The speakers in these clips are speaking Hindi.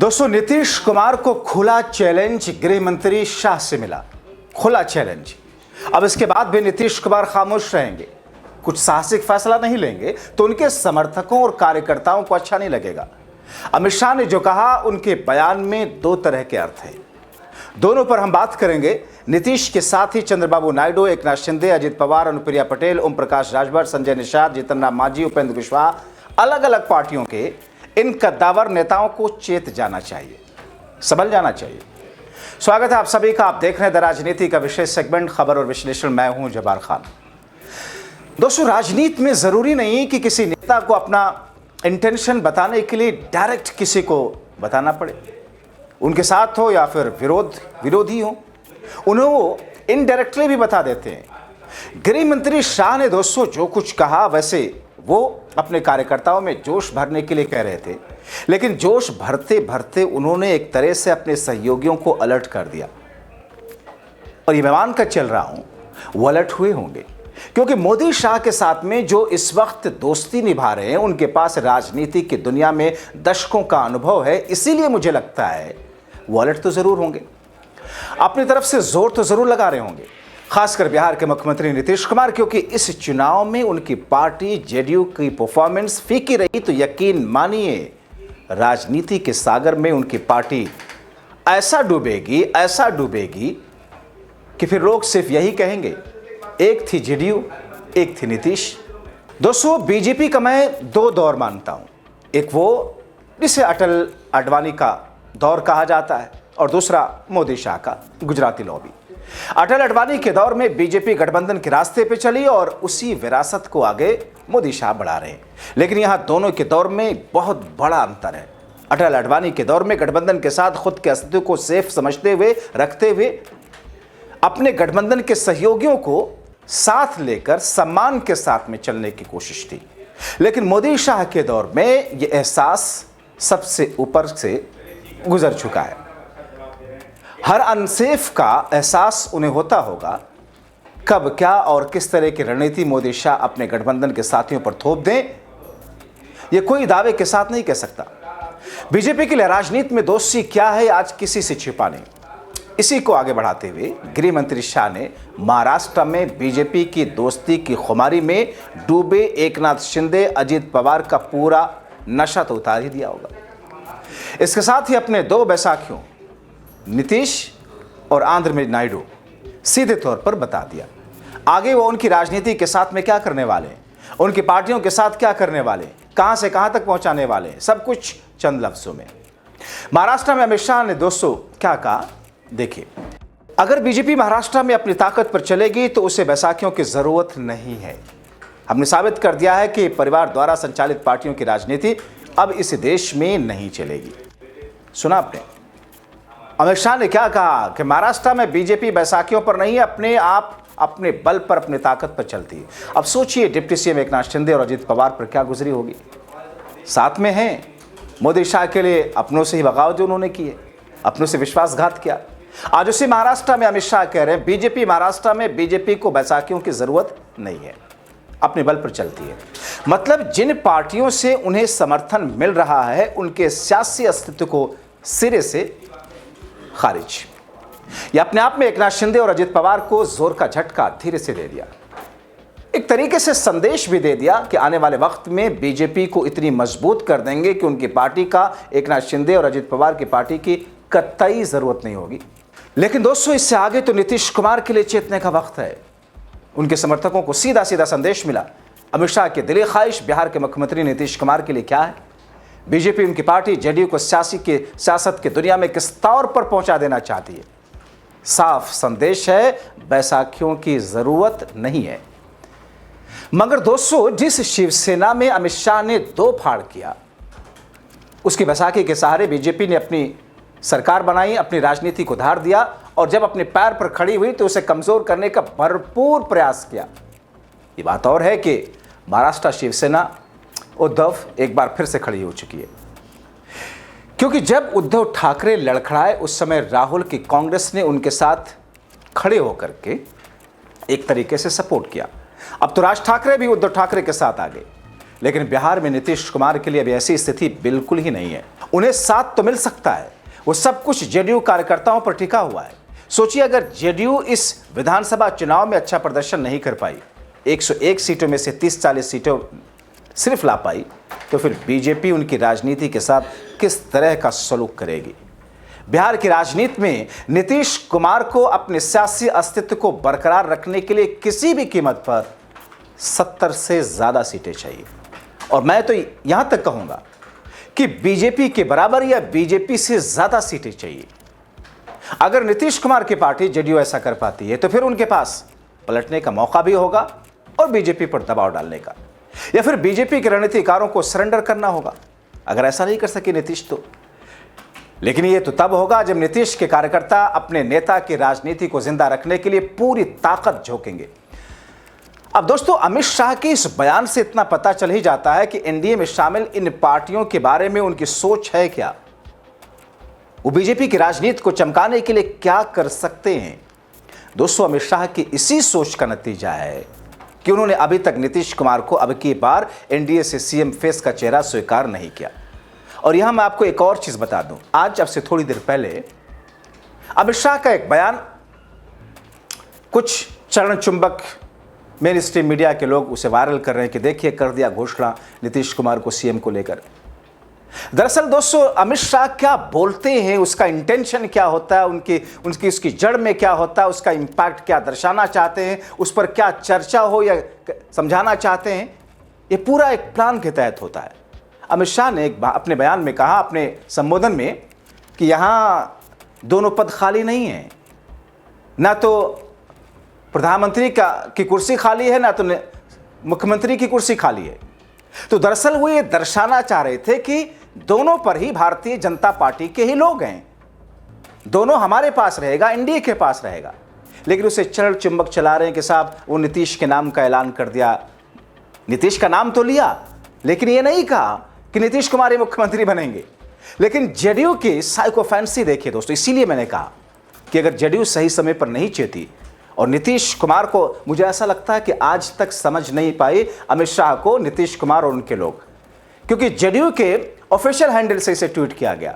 दोस्तों, नीतीश कुमार को खुला चैलेंज गृह मंत्री शाह से मिला। खुला चैलेंज। अब इसके बाद भी नीतीश कुमार खामोश रहेंगे, कुछ साहसिक फैसला नहीं लेंगे तो उनके समर्थकों और कार्यकर्ताओं को अच्छा नहीं लगेगा। अमित शाह ने जो कहा, उनके बयान में दो तरह के अर्थ हैं। दोनों पर हम बात करेंगे। नीतीश के साथ ही चंद्रबाबू नायडू, एकनाथ शिंदे, अजित पवार, अनुप्रिया पटेल, ओम प्रकाश राजभर, संजय निषाद, जीतन राम मांझी, उपेंद्र कुशवाहा, अलग अलग पार्टियों के इन कद्दावर नेताओं को चेत जाना चाहिए, संभल जाना चाहिए। स्वागत है आप सभी का। आप देख रहे हैं द राजनीति का विशेष सेगमेंट खबर और विश्लेषण। मैं हूं जब्बार खान। दोस्तों, राजनीति में जरूरी नहीं कि किसी नेता को अपना इंटेंशन बताने के लिए डायरेक्ट किसी को बताना पड़े, उनके साथ हो या फिर विरोधी हो, उन्हें वो इनडायरेक्टली भी बता देते हैं। गृह मंत्री शाह ने दोस्तों जो कुछ कहा, वैसे वो अपने कार्यकर्ताओं में जोश भरने के लिए कह रहे थे, लेकिन जोश भरते भरते उन्होंने एक तरह से अपने सहयोगियों को अलर्ट कर दिया। और ये मैं मानकर चल रहा हूं वो अलर्ट हुए होंगे, क्योंकि मोदी शाह के साथ में जो इस वक्त दोस्ती निभा रहे हैं, उनके पास राजनीति की दुनिया में दशकों का अनुभव है। इसीलिए मुझे लगता है वो अलर्ट तो जरूर होंगे, अपनी तरफ से जोर तो जरूर लगा रहे होंगे, खासकर बिहार के मुख्यमंत्री नीतीश कुमार, क्योंकि इस चुनाव में उनकी पार्टी जेडीयू की परफॉर्मेंस फीकी रही तो यकीन मानिए राजनीति के सागर में उनकी पार्टी ऐसा डूबेगी कि फिर लोग सिर्फ यही कहेंगे, एक थी जेडीयू, एक थी नीतीश। दोस्तों, बीजेपी का मैं दो दौर मानता हूं। एक वो जिसे अटल अडवाणी का दौर कहा जाता है, और दूसरा मोदी शाह का गुजराती लॉबी। अटल अडवाणी के दौर में बीजेपी गठबंधन के रास्ते पे चली और उसी विरासत को आगे मोदी शाह बढ़ा रहे हैं। लेकिन यहां दोनों के दौर में बहुत बड़ा अंतर है। अटल अडवाणी के दौर में गठबंधन के साथ खुद के अस्तित्व को सेफ समझते हुए, रखते हुए अपने गठबंधन के सहयोगियों को साथ लेकर सम्मान के साथ में चलने की कोशिश थी। लेकिन मोदी शाह के दौर में यह एहसास सबसे ऊपर से गुजर चुका है। हर अनसेफ का एहसास उन्हें होता होगा। कब, क्या और किस तरह की रणनीति मोदी शाह अपने गठबंधन के साथियों पर थोप दें, यह कोई दावे के साथ नहीं कह सकता। बीजेपी के लिए राजनीति में दोस्ती क्या है, आज किसी से छिपा नहीं। इसी को आगे बढ़ाते हुए गृह मंत्री शाह ने महाराष्ट्र में बीजेपी की दोस्ती की खुमारी में डूबे एकनाथ शिंदे, अजित पवार का पूरा नशा तो उतार ही दिया होगा। इसके साथ ही अपने दो बैसाखियों नीतीश और आंध्र में नायडू सीधे तौर पर बता दिया। आगे वो उनकी राजनीति के साथ में क्या करने वाले हैं, उनकी पार्टियों के साथ क्या करने वाले, कहां से कहां तक पहुंचाने वाले हैं, सब कुछ चंद लफ्जों में। महाराष्ट्र में अमित शाह ने दोस्तों क्या कहा, देखिए। अगर बीजेपी महाराष्ट्र में अपनी ताकत पर चलेगी तो उसे बैसाखियों की जरूरत नहीं है। हमने साबित कर दिया है कि परिवार द्वारा संचालित पार्टियों की राजनीति अब इस देश में नहीं चलेगी। सुना आपने, अमित शाह ने क्या कहा कि महाराष्ट्र में बीजेपी बैसाखियों पर नहीं, अपने आप अपने बल पर, अपनी ताकत पर चलती है। अब सोचिए डिप्टी सीएम एकनाथ शिंदे और अजित पवार पर क्या गुजरी होगी। साथ में हैं मोदी शाह के लिए अपनों से ही बगावत जो उन्होंने की है, अपनों से विश्वासघात किया। आज उसी महाराष्ट्र में अमित शाह कह रहे हैं बीजेपी महाराष्ट्र में बीजेपी को बैसाखियों की जरूरत नहीं है, अपने बल पर चलती है। मतलब जिन पार्टियों से उन्हें समर्थन मिल रहा है, उनके सियासी अस्तित्व को सिरे से खारिज। यह अपने आप में एकनाथ शिंदे और अजित पवार को जोर का झटका धीरे से दे दिया। एक तरीके से संदेश भी दे दिया कि आने वाले वक्त में बीजेपी को इतनी मजबूत कर देंगे कि उनकी पार्टी का, एकनाथ शिंदे और अजित पवार की पार्टी की कतई जरूरत नहीं होगी। लेकिन दोस्तों, इससे आगे तो नीतीश कुमार के लिए चेतने का वक्त है। उनके समर्थकों को सीधा सीधा संदेश मिला। अमित शाह की दिली ख्वाहिश बिहार के मुख्यमंत्री नीतीश कुमार के लिए क्या है, बीजेपी उनकी पार्टी जेडीयू को सियासत की दुनिया में किस तौर पर पहुंचा देना चाहती है। साफ संदेश है, बैसाखियों की जरूरत नहीं है। मगर दोस्तों, जिस शिवसेना में अमित शाह ने दो फाड़ किया, उसकी बैसाखी के सहारे बीजेपी ने अपनी सरकार बनाई, अपनी राजनीति को धार दिया, और जब अपने पैर पर खड़ी हुई तो उसे कमजोर करने का भरपूर प्रयास किया। ये बात और है कि महाराष्ट्र शिवसेना उद्धव एक बार फिर से खड़ी हो चुकी है, क्योंकि जब उद्धव ठाकरे लड़खड़ाए उस समय राहुल की कांग्रेस ने उनके साथ खड़े होकर के एक तरीके से सपोर्ट किया। अब तो राज ठाकरे भी उद्धव ठाकरे के साथ आ गए। लेकिन बिहार में नीतीश कुमार के लिए अभी ऐसी स्थिति बिल्कुल ही नहीं है। उन्हें साथ तो मिल सकता है, वो सब कुछ जेडीयू कार्यकर्ताओं पर टिका हुआ है। सोचिए, अगर जेडीयू इस विधानसभा चुनाव में अच्छा प्रदर्शन नहीं कर पाई, 101 सीटों में से 30-40 सीटों सिर्फ ला पाई, तो फिर बीजेपी उनकी राजनीति के साथ किस तरह का सलूक करेगी। बिहार की राजनीति में नीतीश कुमार को अपने सियासी अस्तित्व को बरकरार रखने के लिए किसी भी कीमत पर 70 से ज्यादा सीटें चाहिए, और मैं तो यहां तक कहूंगा कि बीजेपी के बराबर या बीजेपी से ज्यादा सीटें चाहिए। अगर नीतीश कुमार की पार्टी जेडीयू ऐसा कर पाती है, तो फिर उनके पास पलटने का मौका भी होगा और बीजेपी पर दबाव डालने का, या फिर बीजेपी के रणनीतिकारों को सरेंडर करना होगा। अगर ऐसा नहीं कर सके नीतीश तो, लेकिन यह तो तब होगा जब नीतीश के कार्यकर्ता अपने नेता की राजनीति को जिंदा रखने के लिए पूरी ताकत झोंकेंगे। अब दोस्तों, अमित शाह के इस बयान से इतना पता चल ही जाता है कि एनडीए में शामिल इन पार्टियों के बारे में उनकी सोच है क्या, वो बीजेपी की राजनीति को चमकाने के लिए क्या कर सकते हैं। दोस्तों, अमित शाह की इसी सोच का नतीजा है कि उन्होंने अभी तक नीतीश कुमार को अब की बार एनडीए से सीएम फेस का चेहरा स्वीकार नहीं किया। और यहां मैं आपको एक और चीज बता दूं, आज अब से थोड़ी देर पहले अमित शाह का एक बयान कुछ चरण चुंबक मेन स्ट्रीम मीडिया के लोग उसे वायरल कर रहे हैं कि देखिए, कर दिया घोषणा नीतीश कुमार को सीएम को लेकर। दरअसल दोस्तों, अमित शाह क्या बोलते हैं, उसका इंटेंशन क्या होता है, उनकी उसकी जड़ में क्या होता है, उसका इंपैक्ट क्या दर्शाना चाहते हैं, उस पर क्या चर्चा हो या समझाना चाहते हैं, ये पूरा एक प्लान के तहत होता है। अमित शाह ने अपने बयान में कहा, अपने संबोधन में, कि यहां दोनों पद खाली नहीं है, ना तो प्रधानमंत्री की कुर्सी खाली है, ना तो मुख्यमंत्री की कुर्सी खाली है। तो दरअसल वो ये दर्शाना चाह रहे थे कि दोनों पर ही भारतीय जनता पार्टी के ही लोग हैं, दोनों हमारे पास रहेगा, एनडीए के पास रहेगा। लेकिन उसे चरण चुंबक चला रहे हैं कि साहब वो नीतीश के नाम का ऐलान कर दिया। नीतीश का नाम तो लिया, लेकिन ये नहीं कहा कि नीतीश कुमार ही मुख्यमंत्री बनेंगे। लेकिन जेडीयू की साइकोफैंसी देखिए दोस्तों, इसीलिए मैंने कहा कि अगर जेडीयू सही समय पर नहीं चेती, और नीतीश कुमार को मुझे ऐसा लगता है कि आज तक समझ नहीं पाए अमित शाह को नीतीश कुमार और उनके लोग, क्योंकि जेडीयू के ऑफिशियल हैंडल से इसे ट्वीट किया गया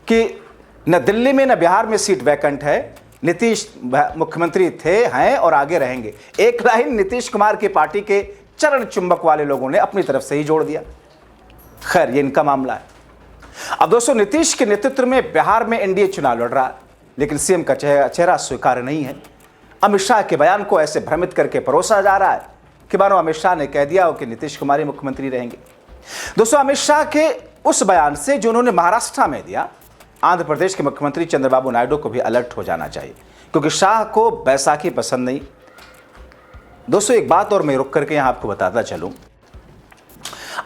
कि न दिल्ली में न बिहार में सीट वैकेंट है, नीतीश मुख्यमंत्री थे, हैं और आगे रहेंगे। एक लाइन नीतीश कुमार की पार्टी के चरण चुंबक वाले लोगों ने अपनी तरफ से ही जोड़ दिया। खैर, ये इनका मामला है। अब दोस्तों, नीतीश के नेतृत्व में बिहार में एनडीए चुनाव लड़ रहा है, लेकिन सीएम का चेहरा स्वीकार नहीं है। अमित शाह के बयान को ऐसे भ्रमित करके परोसा जा रहा है कि मानो अमित शाह ने कह दिया हो कि नीतीश कुमार ही मुख्यमंत्री रहेंगे। दोस्तों, अमित शाह के उस बयान से जो उन्होंने महाराष्ट्र में दिया, आंध्र प्रदेश के मुख्यमंत्री चंद्रबाबू नायडू को भी अलर्ट हो जाना चाहिए, क्योंकि शाह को बैसाखी पसंद नहीं। दोस्तों, एक बात और मैं रुक करके यहां आपको बताता चलूं,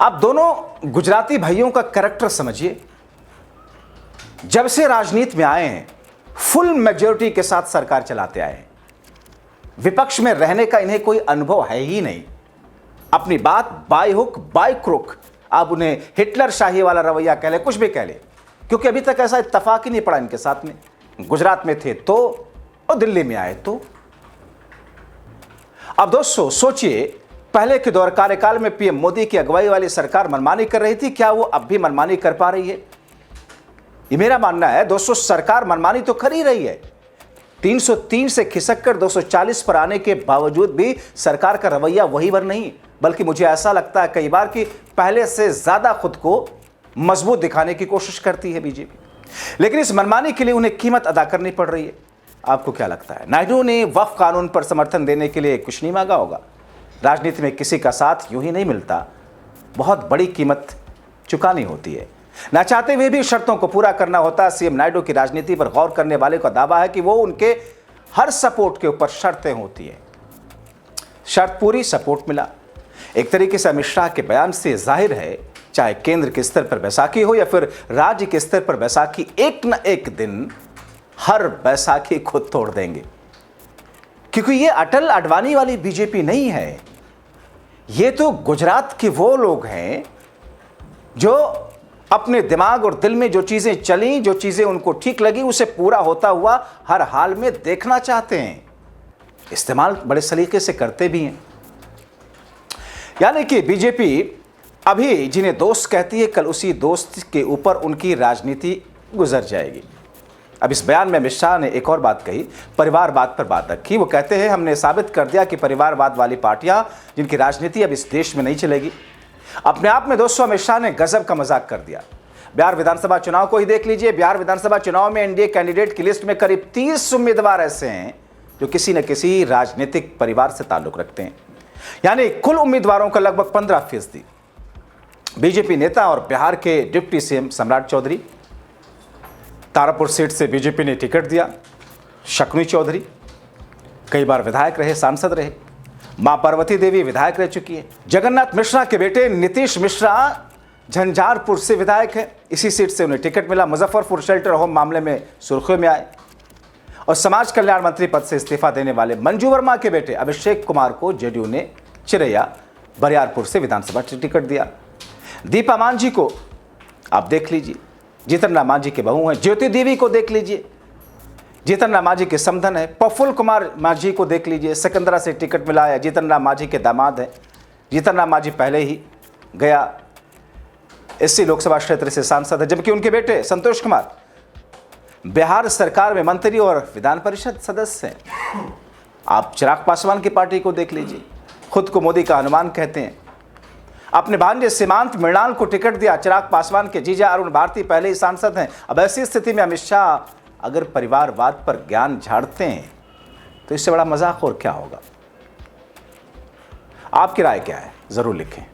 आप दोनों गुजराती भाइयों का कैरेक्टर समझिए। जब से राजनीति में आए हैं, फुल मेजॉरिटी के साथ सरकार चलाते आए हैं, विपक्ष में रहने का इन्हें कोई अनुभव है ही नहीं। अपनी बात बाय हुक बाय क्रुक, आप उन्हें हिटलर शाही वाला रवैया कह ले, कुछ भी कह ले, क्योंकि अभी तक ऐसा इत्तेफाक ही नहीं पड़ा इनके साथ में। गुजरात में थे तो, और दिल्ली में आए तो। अब दोस्तों सोचिए, पहले के दौर कार्यकाल में पीएम मोदी की अगुवाई वाली सरकार मनमानी कर रही थी, क्या वो अब भी मनमानी कर पा रही है? ये मेरा मानना है दोस्तों, सरकार मनमानी तो कर ही रही है। 303 से खिसक कर 240 पर आने के बावजूद भी सरकार का रवैया वही भर नहीं, बल्कि मुझे ऐसा लगता है कई बार कि पहले से ज्यादा खुद को मजबूत दिखाने की कोशिश करती है बीजेपी। लेकिन इस मनमानी के लिए उन्हें कीमत अदा करनी पड़ रही है। आपको क्या लगता है, नायडू ने वक्फ कानून पर समर्थन देने के लिए कुछ नहीं मांगा होगा? राजनीति में किसी का साथ यूं ही नहीं मिलता, बहुत बड़ी कीमत चुकानी होती है। ना चाहते हुए भी शर्तों को पूरा करना होता है। सीएम नायडू की राजनीति पर गौर करने वाले का दावा है कि वो उनके हर सपोर्ट के ऊपर शर्तें होती है। शर्त पूरी, सपोर्ट मिला। एक तरीके से अमित शाह के बयान से जाहिर है, चाहे केंद्र के स्तर पर बैसाखी हो या फिर राज्य के स्तर पर बैसाखी, एक न एक दिन हर बैसाखी खुद तोड़ देंगे। क्योंकि ये अटल अडवाणी वाली बीजेपी नहीं है, ये तो गुजरात के वो लोग हैं जो अपने दिमाग और दिल में जो चीजें चली, जो चीजें उनको ठीक लगी, उसे पूरा होता हुआ हर हाल में देखना चाहते हैं। इस्तेमाल बड़े सलीके से करते भी हैं। यानी कि बीजेपी अभी जिन्हें दोस्त कहती है, कल उसी दोस्त के ऊपर उनकी राजनीति गुजर जाएगी। अब इस बयान में अमित शाह ने एक और बात कही, परिवारवाद पर बात रखी। वो कहते हैं हमने साबित कर दिया कि परिवारवाद वाली पार्टियां जिनकी राजनीति अब इस देश में नहीं चलेगी। अपने आप में दोस्तों अमित शाह ने गजब का मजाक कर दिया। बिहार विधानसभा चुनाव को ही देख लीजिए। बिहार विधानसभा चुनाव में एनडीए कैंडिडेट की लिस्ट में करीब 30 उम्मीदवार ऐसे हैं जो किसी न किसी राजनीतिक परिवार से ताल्लुक रखते हैं, यानी कुल उम्मीदवारों का लगभग 15%। बीजेपी नेता और बिहार के डिप्टी सीएम सम्राट चौधरी, तारापुर सीट से बीजेपी ने टिकट दिया। शकुनी चौधरी कई बार विधायक रहे, सांसद रहे। मां पार्वती देवी विधायक रह चुकी है। जगन्नाथ मिश्रा के बेटे नीतीश मिश्रा झंझारपुर से विधायक है, इसी सीट से उन्हें टिकट मिला। मुजफ्फरपुर शेल्टर होम मामले में सुर्खियों में आए। और समाज कल्याण मंत्री पद से इस्तीफा देने वाले मंजू वर्मा के बेटे अभिषेक कुमार को जेडीयू ने चिरैया बरियारपुर से विधानसभा टिकट दिया। दीपा मांझी को आप देख लीजिए, जीतन राम मांझी के बहू हैं। ज्योति देवी को देख लीजिए, जीतन राम मांझी के समधन है। प्रफुल्ल कुमार मांझी को देख लीजिए, सिकंदरा से टिकट मिला है, जीतन राम मांझी के दामाद हैं। जीतन राम मांझी पहले ही गया एससी लोकसभा क्षेत्र से सांसद है, जबकि उनके बेटे संतोष कुमार बिहार सरकार में मंत्री और विधान परिषद सदस्य हैं। आप चिराग पासवान की पार्टी को देख लीजिए, खुद को मोदी का हनुमान कहते हैं। अपने भांजे सीमांत मृणाल को टिकट दिया। चिराग पासवान के जीजा अरुण भारती पहले ही सांसद हैं। अब ऐसी स्थिति में अमित शाह अगर परिवारवाद पर ज्ञान झाड़ते हैं तो इससे बड़ा मजाक और क्या होगा। आपकी राय क्या है, जरूर लिखें।